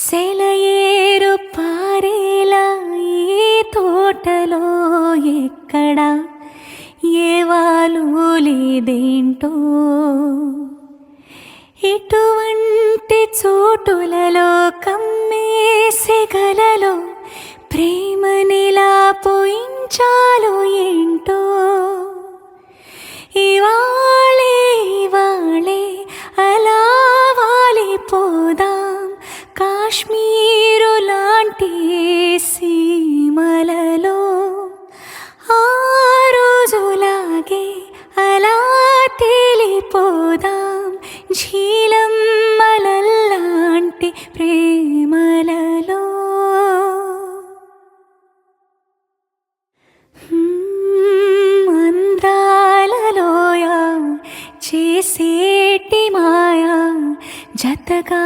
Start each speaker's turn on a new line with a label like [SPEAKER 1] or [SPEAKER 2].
[SPEAKER 1] సెలయేరు పారేలా ఈ తోటలో ఎక్కడా ఏ వాలు లేదేంటో, ఇటువంటి చోటులలో కమ్మేసెగలలో ప్రేమనిలా పోయించాలో ఏంటో. ఇవాళే ఇవాళే అలా వాలిపోదాం కాశ్మీరు లాంటి సీమలలో, ఆ రోజులాగే అలా తేలిపోదాం ఝీలమ్మలలాంటి ప్రేమలలో. అందాలలోయ చేసేటి మాయా జతగా